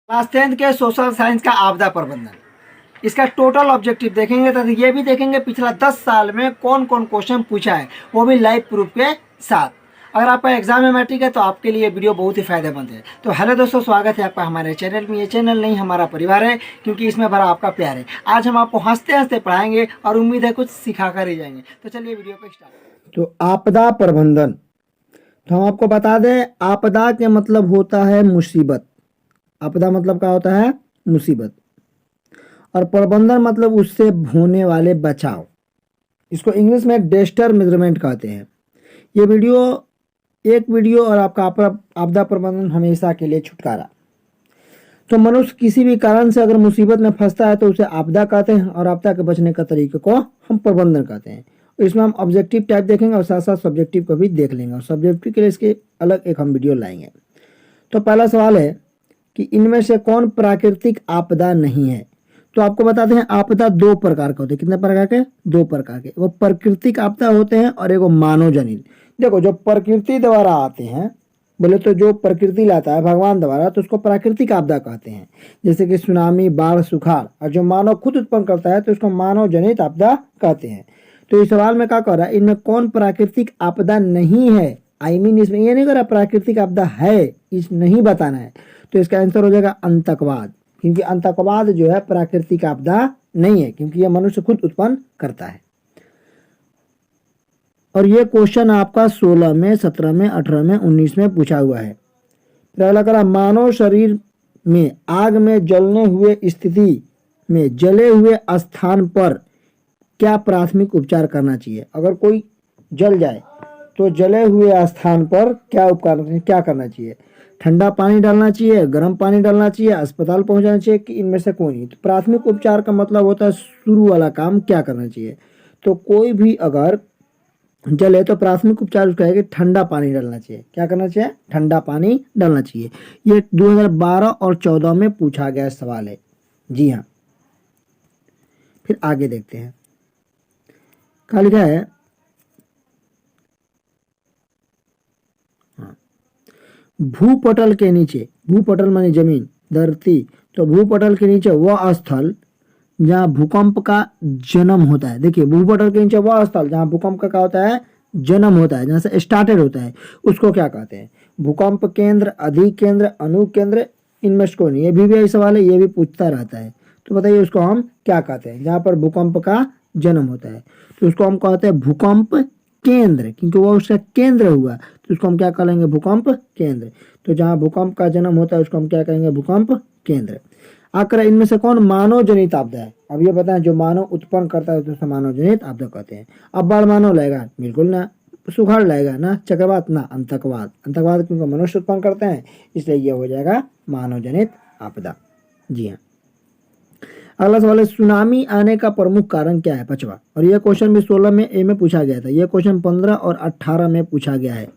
Class 10th के social science का आपदा प्रबंधन, इसका टोटल ऑब्जेक्टिव देखेंगे तो ये भी देखेंगे पिछला 10 साल में कौन कौन क्वेश्चन पूछा है, वो भी लाइव प्रूफ के साथ। अगर आपका एग्जाम में मैट्रिक है तो आपके लिए वीडियो बहुत ही फायदेमंद है। तो हेलो दोस्तों, स्वागत है आपका हमारे चैनल में। ये चैनल नहीं हमारा परिवार है, क्योंकि इसमें भरा आपका प्यार है। आज हम आपको हंसते हंसते पढ़ाएंगे और उम्मीद है कुछ सिखा कर ही जाएंगे। तो चलिए वीडियो को स्टार्ट। तो आपदा प्रबंधन, तो हम आपको बता दें, आपदा के मतलब होता है मुसीबत। आपदा मतलब क्या होता है? मुसीबत। और प्रबंधन मतलब उससे होने वाले बचाव। इसको इंग्लिश में डिजास्टर मैनेजमेंट कहते हैं। ये एक वीडियो और आपका आपदा प्रबंधन हमेशा के लिए छुटकारा। तो मनुष्य किसी भी कारण से अगर मुसीबत में फंसता है तो उसे आपदा कहते हैं, और आपदा के बचने का तरीके को हम प्रबंधन कहते हैं। इसमें हम ऑब्जेक्टिव टाइप देखेंगे और साथ साथ सब्जेक्टिव को भी देख लेंगे, और सब्जेक्टिव के लिए इसके अलग एक हम वीडियो लाएंगे। तो पहला सवाल है कि इनमें से कौन प्राकृतिक आपदा नहीं है। तो आपको बताते हैं, आपदा दो प्रकार के होते हैं। कितने प्रकार के? दो प्रकार के। वो प्राकृतिक आपदा होते हैं और एगो मानव जनित। देखो, जो प्रकृति द्वारा आते हैं, बोले तो जो प्रकृति लाता है भगवान द्वारा, तो उसको प्राकृतिक आपदा कहते हैं, जैसे कि सुनामी, बाढ़, सुखाड़। और जो मानव खुद उत्पन्न करता है तो उसको मानव जनित आपदा कहते हैं। तो इस सवाल में क्या कर रहा है, इनमें कौन प्राकृतिक आपदा नहीं है। इसमें ये नहीं कर रहा प्राकृतिक आपदा है, इस नहीं बताना है। तो इसका आंसर हो जाएगा आतंकवाद, क्योंकि आतंकवाद जो है प्राकृतिक आपदा नहीं है, क्योंकि यह मनुष्य खुद उत्पन्न करता है। और ये क्वेश्चन आपका 16 में, 17 में, 18 में, 19 में पूछा हुआ है। फिर अगला करा, मानव शरीर में आग में जलने हुए स्थिति में जले हुए स्थान पर क्या प्राथमिक उपचार करना चाहिए। अगर कोई जल जाए तो जले हुए स्थान पर क्या करना चाहिए? ठंडा पानी डालना चाहिए, गर्म पानी डालना चाहिए, अस्पताल पहुंचाना चाहिए, कि इनमें से कोई नहीं। तो प्राथमिक उपचार का मतलब होता है शुरू वाला काम क्या करना चाहिए। तो कोई भी अगर जले तो प्राथमिक उपचार उसका है कि ठंडा पानी डालना चाहिए। क्या करना चाहिए? ठंडा पानी डालना चाहिए। ये 2012 और 14 में पूछा गया सवाल है। जी हाँ। फिर आगे देखते हैं, क्या लिखा है। भूपटल के नीचे, भूपटल माने जमीन, धरती, तो भूपटल के नीचे वह स्थल जहाँ भूकंप का जन्म होता है। देखिए, भूपटल के नीचे वह स्थल जहाँ भूकंप का क्या होता है? जन्म होता है, जहाँ से स्टार्टेड होता है, उसको क्या कहते हैं? भूकंप केंद्र, अधिकेंद्र, अनुकेंद्र, इनमें से कौन? ये भी यही सवाल है, ये भी पूछता रहता है। तो बताइए उसको हम क्या कहते हैं जहाँ पर भूकंप का जन्म होता है? तो उसको हम कहते हैं भूकंप केंद्र, क्योंकि वो उसका केंद्र हुआ, तो उसको हम क्या कहेंगे? भूकंप केंद्र। तो जहाँ भूकंप का जन्म होता है उसको हम क्या कहेंगे? भूकंप केंद्र। आकर इनमें से कौन मानव जनित आपदा है? अब ये बताएं, जो मानव उत्पन्न करता है तो उसे मानव जनित आपदा कहते हैं। अब बाढ़ मानव लाएगा? बिल्कुल ना। सुखाड़ लाएगा ना। चक्रवात ना। आतंकवाद, आतंकवाद क्योंकि मनुष्य उत्पन्न करते हैं, इसलिए यह हो जाएगा मानव जनित आपदा। जी हाँ। अगला सवाल है, सुनामी आने का प्रमुख कारण क्या है? पांचवा। और यह क्वेश्चन भी 16 में ए में पूछा गया था। यह क्वेश्चन 15 और 18 में पूछा गया है।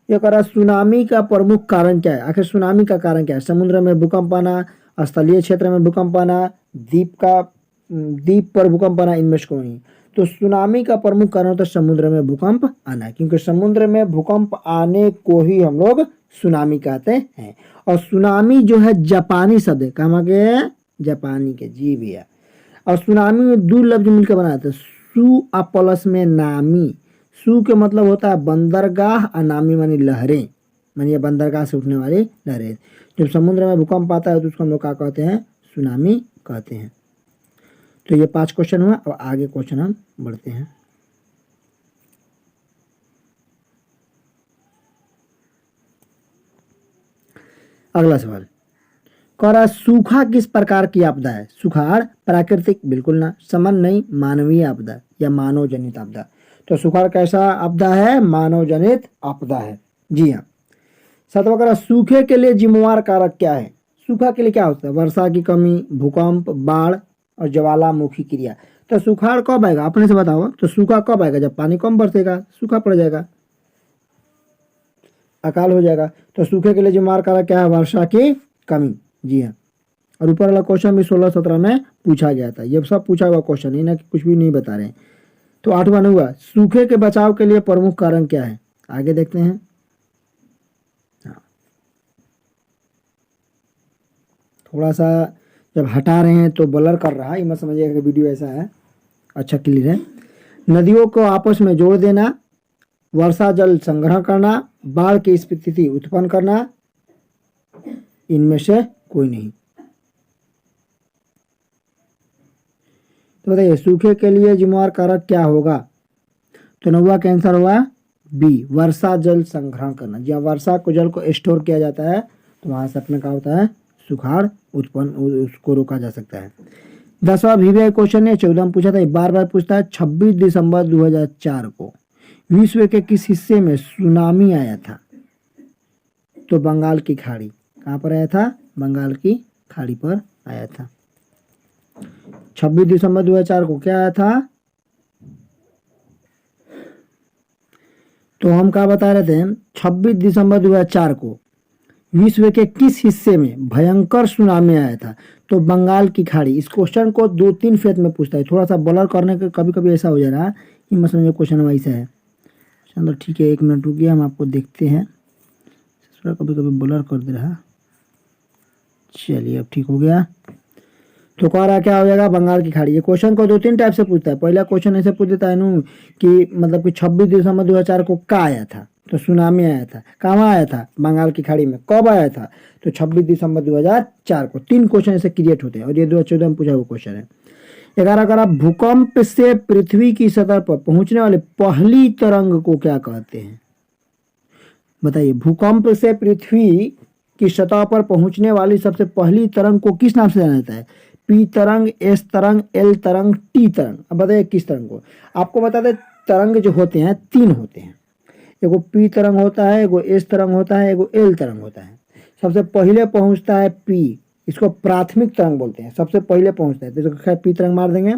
यह कह रहा, सुनामी का प्रमुख कारण क्या है? आखिर सुनामी का कारण क्या है? समुद्र में भूकंप आना, स्थलीय क्षेत्र में भूकंप आना, द्वीप पर भूकंप आना, इनमें से कौन? तो सुनामी का प्रमुख कारण होता है समुद्र में भूकंप आना, क्योंकि समुद्र में भूकंप आने को ही हम लोग सुनामी कहते हैं। और सुनामी जो है जापानी शब्द है, कहाँ के? जापानी के। जी भैया। और सुनामी में दो लफ्ज मिलकर बनाते हैं, सु आ प्लस में नामी। सु के मतलब होता है बंदरगाह, और नामी मानी लहरें, मानिए बंदरगाह से उठने वाली लहरें। जब समुद्र में भूकंप आता है तो उसको हम लोग क्या कहते हैं? सुनामी कहते हैं। तो ये 5 क्वेश्चन हुआ। और आगे क्वेश्चन हम बढ़ते हैं। अगला सवाल कह रहा, सूखा किस प्रकार की आपदा है? सुखाड़ प्राकृतिक? बिल्कुल ना। समन नहीं, मानवीय आपदा या मानव जनित आपदा। तो सुखाड़ कैसा आपदा है? मानव जनित आपदा है। जी हाँ। सातवां कह रहा, सूखे के लिए जिम्मेवार कारक क्या है? सूखा के लिए क्या होता है? वर्षा की कमी, भूकंप, बाढ़ और ज्वालामुखी क्रिया। तो सुखाड़ कब आएगा? अपने से बताओ। तो सूखा कब आएगा? जब पानी कम बरसेगा, सूखा पड़ जाएगा, अकाल हो जाएगा। तो सूखे के लिए जिम्मेवार कारक क्या है? वर्षा की कमी। जी हाँ। और ऊपर वाला क्वेश्चन भी 16-17 में पूछा गया था। ये सब पूछा हुआ क्वेश्चन है ना, कि कुछ भी नहीं बता रहे हैं। तो 8वां नहीं हुआ, सूखे के बचाव के लिए प्रमुख कारण क्या है? आगे देखते हैं। थोड़ा सा जब हटा रहे हैं तो ब्लर कर रहा है, ये मत समझिएगा कि वीडियो ऐसा है। अच्छा क्लियर है। नदियों को आपस में जोड़ देना, वर्षा जल संग्रह करना, बाढ़ की स्थिति उत्पन्न करना, इनमें से कोई नहीं। तो बताइए सूखे के लिए जिम्मेवार कारक क्या होगा? तो 9वां का आंसर हुआ बी, वर्षा जल संग्रहण करना। जहाँ वर्षा को जल को स्टोर किया जाता है तो वहां से अपने क्या होता है, सुखाड़ उत्पन्न, उसको रोका जा सकता है। 10वां VVI क्वेश्चन है, 14 में पूछा था, बार बार पूछता है। 26 दिसंबर 2004 को विश्व के किस हिस्से में सुनामी आया था? तो बंगाल की खाड़ी। कहाँ पर आया था? बंगाल की खाड़ी पर आया था। 26 दिसंबर 2004 को क्या आया था? तो हम क्या बता रहे थे, 26 दिसंबर 2004 को विश्व के किस हिस्से में भयंकर सुनामी आया था? तो बंगाल की खाड़ी। इस क्वेश्चन को 2-3 फेज में पूछता है, थोड़ा सा ब्लर करने के कभी कभी ऐसा हो जा रहा है कि मैं समझो क्वेश्चन वैसा है। चलो ठीक है, 1 मिनट रुकिए, हम आपको देखते हैं। थोड़ा कभी कभी ब्लर कर दे रहा। चलिए अब ठीक हो गया। तो कह रहा क्या हो जाएगा, बंगाल की खाड़ी। ये क्वेश्चन को 2-3 टाइप से पूछता है। पहला क्वेश्चन ऐसे पूछ देता है नू कि मतलब कि 26 दिसंबर 2004 को क्या आया था? तो सुनामी आया था। कहाँ आया था? बंगाल की खाड़ी में। कब आया था? तो 26 दिसंबर 2004 को। 3 क्वेश्चन ऐसे क्रिएट होते हैं और ये 2014 में पूछा हुआ क्वेश्चन है। 11 भूकंप से पृथ्वी की सतह पर पहुंचने वाले पहली तरंग को क्या कहते हैं? बताइए, भूकंप से पृथ्वी की सतह पर पहुंचने वाली सबसे पहली तरंग को किस नाम से जाना जाता है? पी तरंग, एस तरंग, एल तरंग, टी तरंग। अब बताइए किस तरंग को। आपको बता दें, तरंग जो होते हैं 3 होते हैं। एगो पी तरंग होता है, एगो एस तरंग होता है, एगो एल तरंग होता है। सबसे पहले पहुंचता है पी, इसको प्राथमिक तरंग बोलते हैं। सबसे पहले पहुंचता है तो खैर पी तरंग मार देंगे।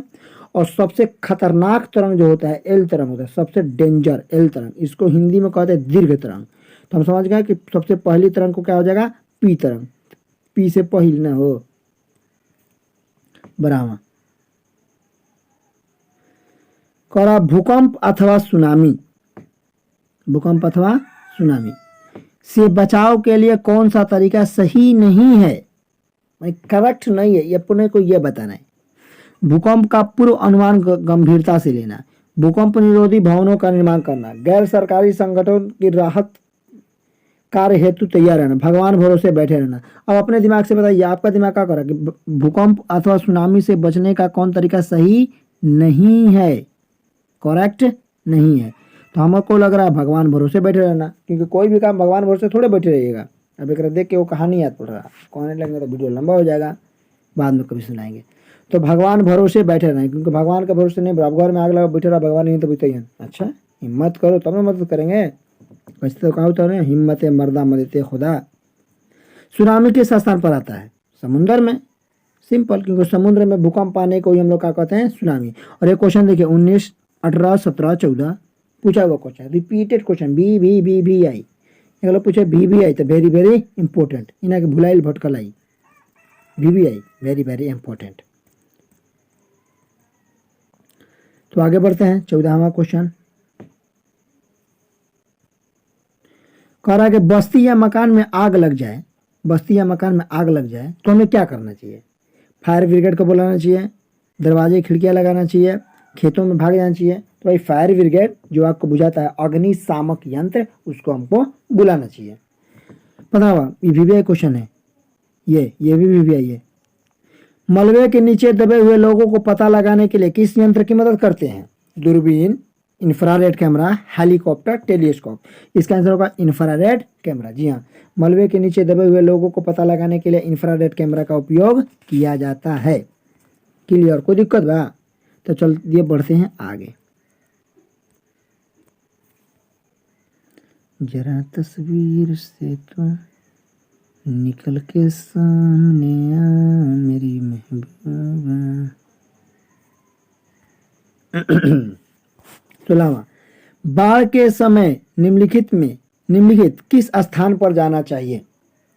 और सबसे खतरनाक तरंग जो होता है एल तरंग होता है, सबसे डेंजर एल तरंग। इसको हिंदी में कहते हैं दीर्घ तरंग। तो हम समझ गए कि सबसे पहली तरंग को क्या हो जाएगा, पी तरंग। पी से पहले ना हो बराबर। करा भूकंप अथवा सुनामी, भूकंप अथवा सुनामी से बचाव के लिए कौन सा तरीका सही नहीं है, करेक्ट नहीं है, ये अपने को ये बताना है। भूकंप का पूर्व अनुमान गंभीरता से लेना, भूकंप निरोधी भवनों का निर्माण करना, गैर सरकारी संगठनों की राहत कार्य हेतु तैयार रहना, भगवान भरोसे बैठे रहना। अब अपने दिमाग से बताइए, आपका दिमाग क्या कर रहा है कि भूकंप अथवा सुनामी से बचने का कौन तरीका सही नहीं है, करेक्ट नहीं है। तो हमको लग रहा है भगवान भरोसे बैठे रहना, क्योंकि कोई भी काम भगवान भरोसे थोड़े बैठे रहिएगा। अब एक देख के वो कहानी याद पड़ रहा, कहने लगेंगे तो वीडियो लंबा हो जाएगा, बाद में कभी सुनाएंगे। तो भगवान भरोसे बैठे रहना, क्योंकि भगवान के भरोसे नहीं, घर में आग लगा बैठे रहा, भगवान नहीं तो बीते ही। अच्छा हिम्मत करो तब ना मदद करेंगे। वैसे तो कहा होता है हिम्मत मर्दा मदद खुदा। सुनामी किस स्थान पर आता है? समुद्र में। सिंपल, क्योंकि समुद्र में भूकंप आने को ही हम लोग क्या कहते हैं, सुनामी। और एक क्वेश्चन देखिए 19, 18, 17, 14 पूछा हुआ क्वेश्चन, रिपीटेड क्वेश्चन, भी आई। अगर पूछे भी आई तो वेरी वेरी इंपॉर्टेंट, इन्हें के भुलाइल भटकलाई। भी आई वेरी वेरी इंपॉर्टेंट। तो आगे बढ़ते हैं। 14वां क्वेश्चन कह रहा है कि बस्ती या मकान में आग लग जाए, बस्ती या मकान में आग लग जाए तो हमें क्या करना चाहिए? फायर ब्रिगेड को बुलाना चाहिए, दरवाजे खिड़कियां लगाना चाहिए, खेतों में भाग जाना चाहिए। तो भाई फायर ब्रिगेड जो आग को बुझाता है, अग्निशामक यंत्र, उसको हमको बुलाना चाहिए। पता हुआ, ये VVI क्वेश्चन है, ये भी VVI है। मलबे के नीचे दबे हुए लोगों को पता लगाने के लिए किस यंत्र की मदद करते हैं? दूरबीन, इंफ्रारेड कैमरा, हेलीकॉप्टर, टेलीस्कोप। इसका आंसर होगा इंफ्रारेड कैमरा। जी हाँ, मलबे के नीचे दबे हुए लोगों को पता लगाने के लिए इंफ्रारेड कैमरा का उपयोग किया जाता है। क्लियर? कोई दिक्कत बा? तो चलिए बढ़ते हैं आगे। जरा तस्वीर से तो निकल के सामने आ मेरी महबूबा। 16वां, बाढ़ के समय निम्नलिखित किस स्थान पर जाना चाहिए?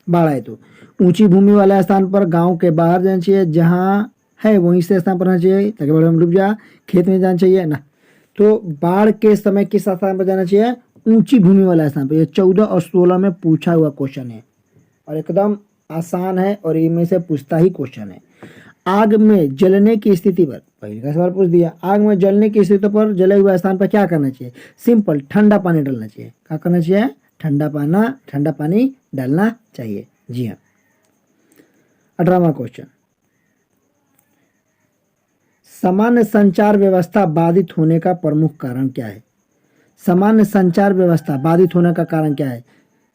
बाढ़ आए तो ऊंची भूमि वाले स्थान पर, गांव के बाहर जाना चाहिए, जहां है वहीं से स्थान पर रहना चाहिए ताकि बाढ़ में डूब जा, खेत में जाना चाहिए ना। तो बाढ़ के समय किस स्थान पर जाना चाहिए? ऊंची भूमि वाला स्थान पर। ये 14 और 16 में पूछा हुआ क्वेश्चन है और एकदम आसान है और इनमें से पूछता ही क्वेश्चन है। आग में जलने की स्थिति पर, पहले का सवाल पूछ दिया, आग में जलने की स्थिति पर जले हुए स्थान पर क्या करना चाहिए? सिंपल, ठंडा पानी डालना चाहिए। क्या करना चाहिए? ठंडा पानी डालना चाहिए। जी हाँ। 18वां क्वेश्चन, सामान्य संचार व्यवस्था बाधित होने का प्रमुख कारण क्या है? सामान्य संचार व्यवस्था बाधित होने का कारण क्या है?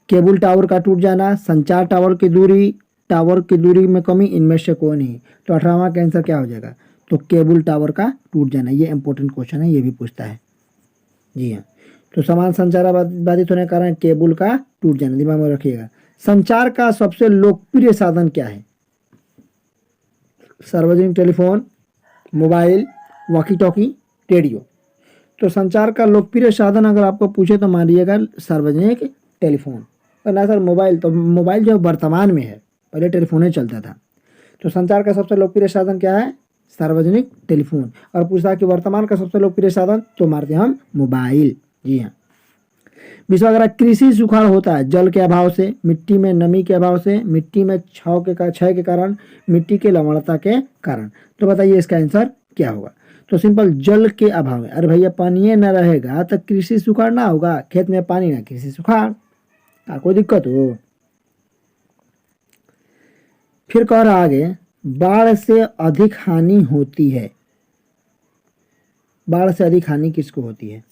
केबल टावर का टूट जाना, संचार टावर की दूरी में कमी, इनमें से कोई नहीं। तो 18वां का आंसर क्या हो जाएगा? तो केबल टावर का टूट जाना। ये इंपॉर्टेंट क्वेश्चन है, ये भी पूछता है। जी हाँ। तो समान संचार बाधित होने के कारण केबल का टूट जाना, दिमाग में रखिएगा। संचार का सबसे लोकप्रिय साधन क्या है? सार्वजनिक telephone, mobile, walkie talkie, radio. तो संचार का लोकप्रिय साधन अगर आपको पूछे तो मान लीजिएगा सार्वजनिक टेलीफोन, और ना सर मोबाइल, तो मोबाइल जो वर्तमान में है, पहले टेलीफोन ही चलता था। तो संचार का सबसे लोकप्रिय साधन क्या है? सार्वजनिक टेलीफोन। और पूछा कि वर्तमान का सबसे लोकप्रिय साधन, तो मारते हम मोबाइल। जी हाँ। विश्वागरा, कृषि सुखाड़ होता है जल के अभाव से, मिट्टी में नमी के अभाव से, मिट्टी में क्षय के कारण, मिट्टी के लवणता के कारण। तो बताइए इसका आंसर क्या होगा? तो सिंपल, जल के अभाव में। अरे भैया पानी न रहेगा तो कृषि सुखाड़ ना होगा, खेत में पानी ना कृषि सुखाड़, कोई दिक्कत हो? फिर कह रहा आगे, बाढ़ से अधिक हानि होती है। बाढ़ से अधिक हानि किसको होती है?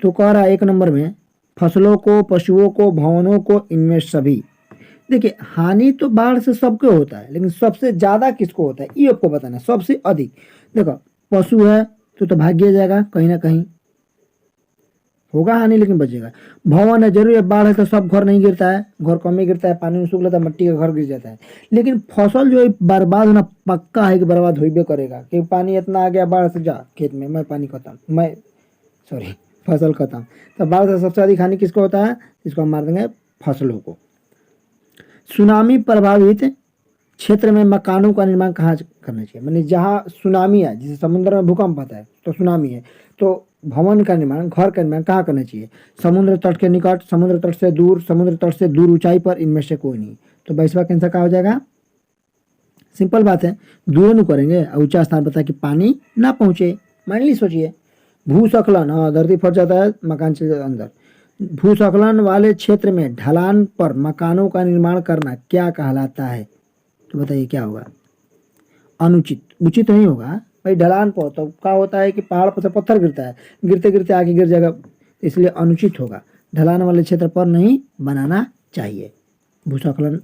तो कह रहा है 1 नंबर में, फसलों को, पशुओं को, भवनों को, इनमें सभी। देखिए हानि तो बाढ़ से सबको होता है, लेकिन सबसे ज्यादा किसको होता है ये आपको बताना, सबसे अधिक। देखो पशु है तो भाग्य जाएगा, कहीं ना कहीं होगा हानि लेकिन बचेगा। भवन है, जरूर है, बाढ़ है तो सब घर नहीं गिरता है, घर कम ही गिरता है, पानी में सूख लेता है, मट्टी का घर गिर जाता है। लेकिन फसल जो है बर्बाद होना पक्का है कि बर्बाद होइबे करेगा, कि पानी इतना आ गया बाढ़ से, जा खेत में मैं पानी खत्म, फसल खत्म। तो बाढ़ से सबसे अधिक हानि किसको होता है? इसको हम मार देंगे फसलों को। सुनामी प्रभावित क्षेत्र में मकानों का निर्माण कहाँ करना चाहिए? मानी जहाँ सुनामी है, जैसे समुद्र में भूकंप आता है तो सुनामी है, तो भवन का निर्माण, घर का निर्माण कहाँ करना चाहिए? समुद्र तट के निकट, समुद्र तट से दूर, समुद्र तट से दूर ऊंचाई पर, इनमें से कोई नहीं। तो 22वां का आंसर क्या हो जाएगा? सिंपल बात है, दूर नहीं करेंगे, ऊंचा स्थान पर ताकि पानी ना पहुंचे। मान ली सोचिए भूस्खलन, हाँ धरती फट जाता है मकान से अंदर, भूस्खलन वाले क्षेत्र में ढलान पर मकानों का निर्माण करना क्या कहलाता है? तो बताइए क्या होगा? अनुचित। उचित नहीं होगा भाई, ढलान पर तो क्या होता है कि पहाड़ पर से पत्थर गिरता है, गिरते गिरते आगे गिर जाएगा, इसलिए अनुचित होगा। ढलान वाले क्षेत्र पर नहीं बनाना चाहिए, भूस्खलन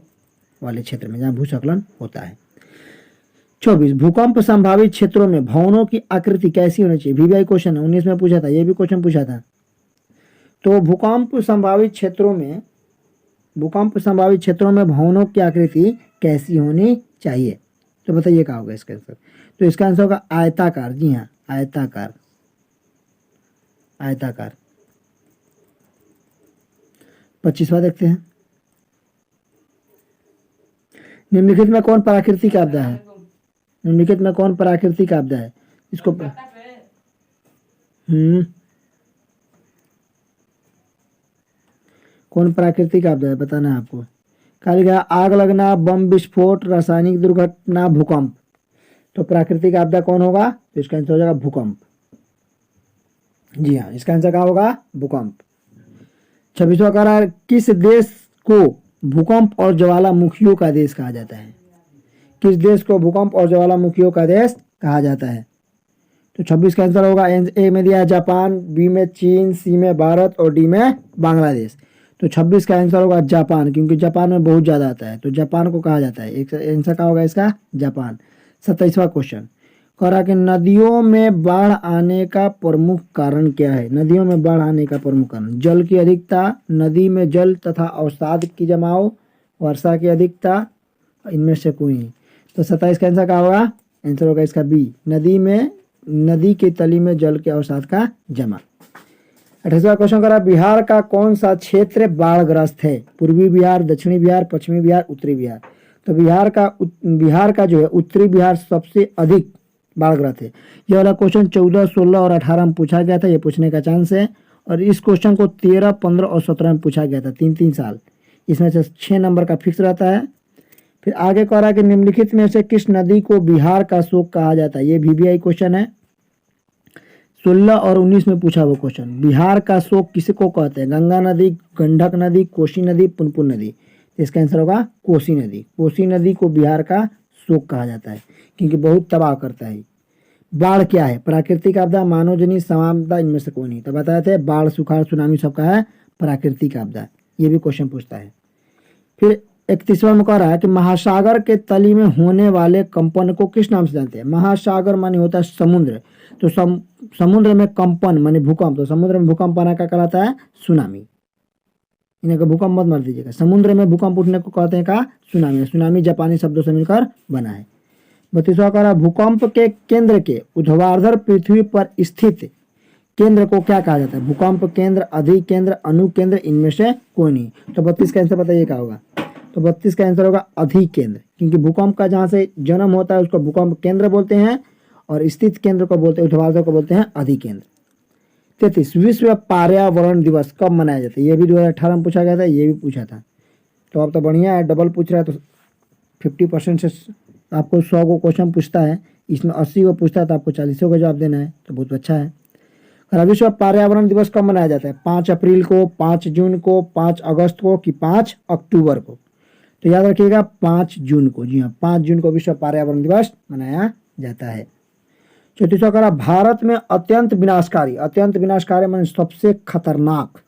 वाले क्षेत्र में जहाँ भूस्खलन होता है। 24, भूकंप संभावित क्षेत्रों में भवनों की आकृति कैसी होनी चाहिए? वीवीआई क्वेश्चन है, 19 में पूछा था, ये भी क्वेश्चन पूछा था। तो भूकंप संभावित क्षेत्रों में भवनों की आकृति कैसी होनी चाहिए? तो बताइए क्या होगा इसका आंसर? तो इसका आंसर होगा आयताकार। जी हाँ, आयताकार। 25वां देखते हैं, निम्नलिखित में कौन प्राकृतिक आपदा है? निम्नलिखित में कौन प्राकृतिक आपदा है? इसको कौन प्राकृतिक आपदा है बताना है आपको। कालिका, आग लगना, बम विस्फोट, रासायनिक दुर्घटना, भूकंप। तो प्राकृतिक आपदा कौन होगा? तो इसका आंसर हो जाएगा भूकंप। जी हाँ, इसका आंसर क्या होगा? भूकंप। 26वां कह रहा है, किस देश को भूकंप और ज्वालामुखियों का देश कहा जाता है? किस देश को भूकंप और ज्वालामुखियों का देश कहा जाता है? तो 26 का आंसर होगा, ए में दिया है जापान, बी में चीन, सी में भारत और डी में बांग्लादेश। तो 26 का आंसर होगा जापान, क्योंकि जापान में बहुत ज्यादा आता है, तो जापान को कहा जाता है। एक आंसर क्या होगा इसका? जापान। 27वां क्वेश्चन कह रहा कि नदियों में बाढ़ आने का प्रमुख कारण क्या है? नदियों में बाढ़ आने का प्रमुख कारण, जल की अधिकता, नदी में जल तथा अवसाद की जमाव, वर्षा की अधिकता, इनमें से कोई नहीं। तो 27 का आंसर क्या होगा? आंसर होगा इसका बी, नदी के तली में जल के अवसाद का जमा। 28वां क्वेश्चन करा, बिहार का कौन सा क्षेत्र बाढ़ग्रस्त है? पूर्वी बिहार, दक्षिणी बिहार, पश्चिमी बिहार, उत्तरी बिहार। तो बिहार का जो है उत्तरी बिहार सबसे अधिक बाढ़ग्रस्त है। यह वाला क्वेश्चन 14, 16 और 18 में पूछा गया था, ये पूछने का चांस है। और इस क्वेश्चन को 13, 15 और 17 में पूछा गया था, 3-3 साल। इसमें से 6 नंबर का फिक्स रहता है। फिर आगे कह रहा है कि निम्नलिखित में से किस नदी को बिहार का शोक कहा जाता है। ये VBI क्वेश्चन है, 16 और 19 में पूछा वो क्वेश्चन। बिहार का शोक किसको कहते हैं? गंगा नदी, गंडक नदी, कोसी नदी, पुनपुन नदी। तो इसका आंसर होगा कोसी नदी। कोसी नदी को बिहार का शोक कहा जाता है क्योंकि बहुत तबाह करता है। बाढ़ क्या है? प्राकृतिक आपदा, मानवजनित, समापदा, इनमें से कोई नहीं। तो बताए थे बाढ़, सुखाड़, सुनामी सबका है प्राकृतिक आपदा। ये भी क्वेश्चन पूछता है। फिर 31वां में कह रहा है कि महासागर के तली में होने वाले कंपन को किस नाम से जानते हैं? महासागर माने होता है समुद्र, तो समुद्र में कंपन माने भूकंप, तो समुद्र में भूकंप आना क्या कहलाता है? सुनामी। इन्हें का भूकंप मत मार दीजिएगा, समुद्र में भूकंप उठने को कहते हैं का? सुनामी। सुनामी जापानी शब्दों से मिलकर बना है। 32वां कह रहा है भूकंप के केंद्र के ऊर्ध्वाधर पृथ्वी पर स्थित केंद्र को क्या कहा जाता है? भूकंप केंद्र, अधिकेंद्र, अनुकेंद्र, इनमें से कोई नहीं। तो 32 का आंसर बताइए क्या होगा? तो 32 का आंसर होगा अधिकेंद्र, क्योंकि भूकंप का जहां से जन्म होता है उसको भूकंप केंद्र बोलते हैं और स्थित केंद्र को बोलते हैं, ऊर्ध्वाधर को बोलते हैं अधिकेंद्र। 33 विश्व पर्यावरण दिवस कब मनाया जाता है? ये भी 2018 में पूछा गया था, ये भी पूछा था। तो अब तो बढ़िया है, डबल पूछ रहा है, तो 50% से आपको 100 को क्वेश्चन पूछता है, इसमें 80 को पूछता है तो आपको 40 का जवाब देना है, तो बहुत अच्छा है। विश्व पर्यावरण दिवस कब मनाया जाता है? 5 अप्रैल को, 5 जून को, 5 अगस्त को कि 5 अक्टूबर को? तो याद रखिएगा 5 जून को। जी हाँ, 5 जून को विश्व पर्यावरण दिवस मनाया जाता है। 34वां कह रहा भारत में अत्यंत विनाशकारी माने सबसे खतरनाक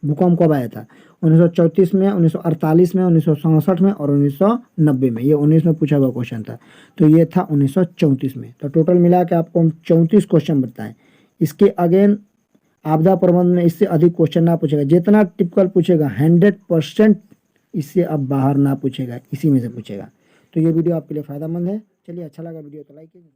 भूकंप कब आया था? 1934 में, 1948 में, 1967 में और 1990 में। ये 19 में पूछा हुआ क्वेश्चन था, तो ये था 1934 में। तो टोटल मिला के आपको हम 34 क्वेश्चन बताएं। इसके अगेन आपदा प्रबंधन में इससे अधिक क्वेश्चन ना पूछेगा। जितना टिपिकल पूछेगा 100% इससे अब बाहर ना पूछेगा, इसी में से पूछेगा। तो ये वीडियो आपके लिए फायदेमंद है। चलिए, अच्छा लगा वीडियो तो लाइक कीजिए।